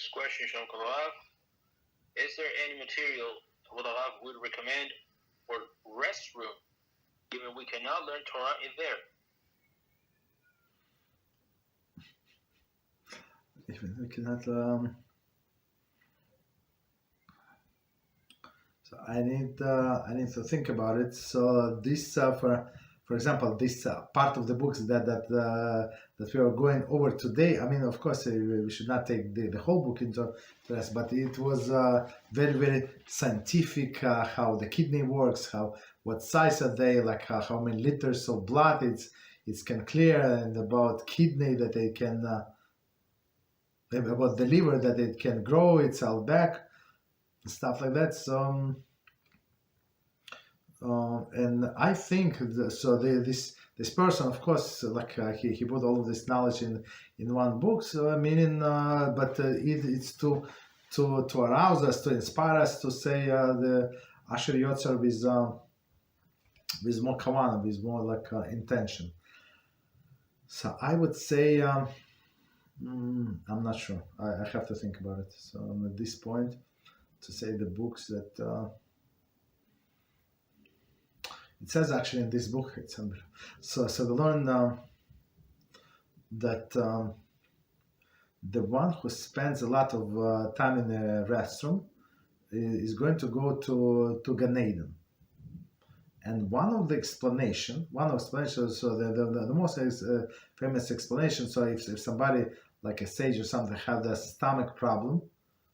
next question, Shalom Kalav. Is there any material WhatToReadInRestroom would recommend for Restroom, given we cannot learn Torah in there? Even we cannot. So I need to think about it. So this, for example, this part of the books that we are going over today. I mean, of course, we should not take the whole book into this, but it was very, very scientific. How the kidney works, what size are they, like how many liters of blood it can clear, and about kidney that it can, about the liver that it can grow itself back, stuff like that. So. And I think this person, of course, like he put all of this knowledge in one book. So meaning, but it's to arouse us, to inspire us, to say the Asher Yotzer with more kavanah, with more like intention. So I would say, I'm not sure. I have to think about it. So at this point, to say the books that. It says actually in this book, so we learn that the one who spends a lot of time in the restroom is going to go to GanEden. And one of the explanations, so the most famous explanation, so if somebody like a sage or something have the stomach problem,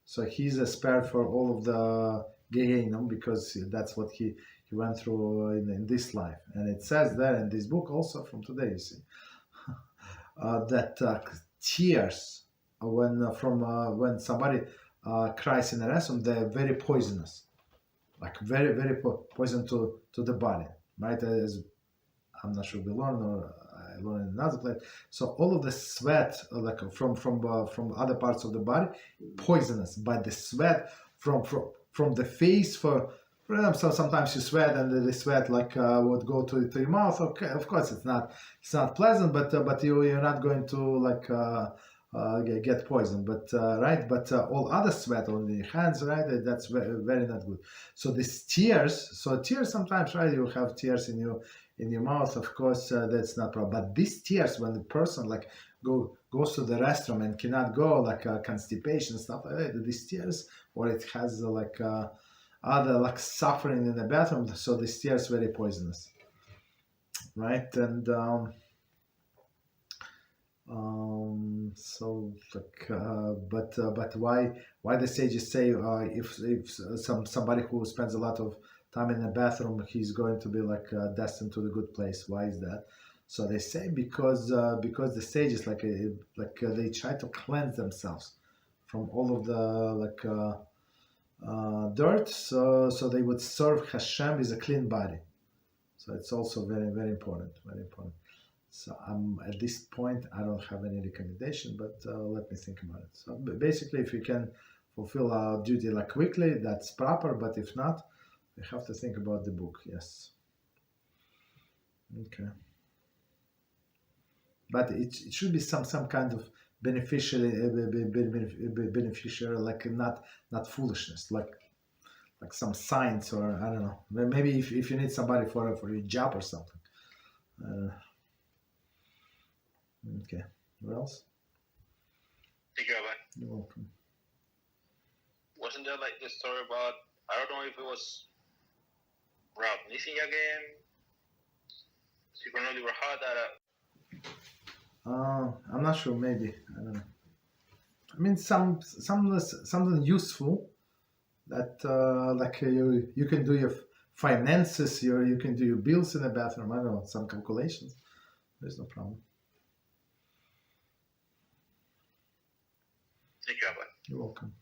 so he's spared for all of the Gehinom, because that's what he went through in this life. And it says there in this book also from today, you see, that tears when somebody cries in a restroom, they're very poisonous, like very, very poison to the body, right? As I'm not sure we learn, or I learned in another place. So all of the sweat, like from other parts of the body, poisonous. But the sweat from the face, for example, so sometimes you sweat and the sweat like would go to your mouth. Okay, of course it's not pleasant, but you're not going to like get poisoned. But right, but all other sweat on the hands, right? That's very, very not good. So these tears, sometimes, right? You have tears in your mouth. Of course, that's not problem. But these tears, when the person like goes to the restroom and cannot go, like constipation stuff like that, these tears, or it has other like suffering in the bathroom, so these tears very poisonous, right? And so like but why the sages say if somebody who spends a lot of time in the bathroom, he's going to be like destined to the good place? Why is that? So they say because the sages like they try to cleanse themselves from all of the dirt, so they would serve Hashem with a clean body. So it's also very, very important, very important. So at this point, I don't have any recommendation, but let me think about it. So basically, if you can fulfill our duty like quickly, that's proper. But if not, we have to think about the book. Yes. Okay. But it should be some kind of beneficial, like not foolishness, like some science, or I don't know. Maybe if you need somebody for your job or something. Okay. What else? Thank you, Rabbi. You're welcome. Wasn't there like this story about, I don't know if it was Rab Nissi again? Secretly I'm not sure. Maybe, I don't know. I mean, something useful that like you can do your finances, you can do your bills in the bathroom. I don't know, some calculations. There's no problem. Thank you, Rabbi. You're welcome.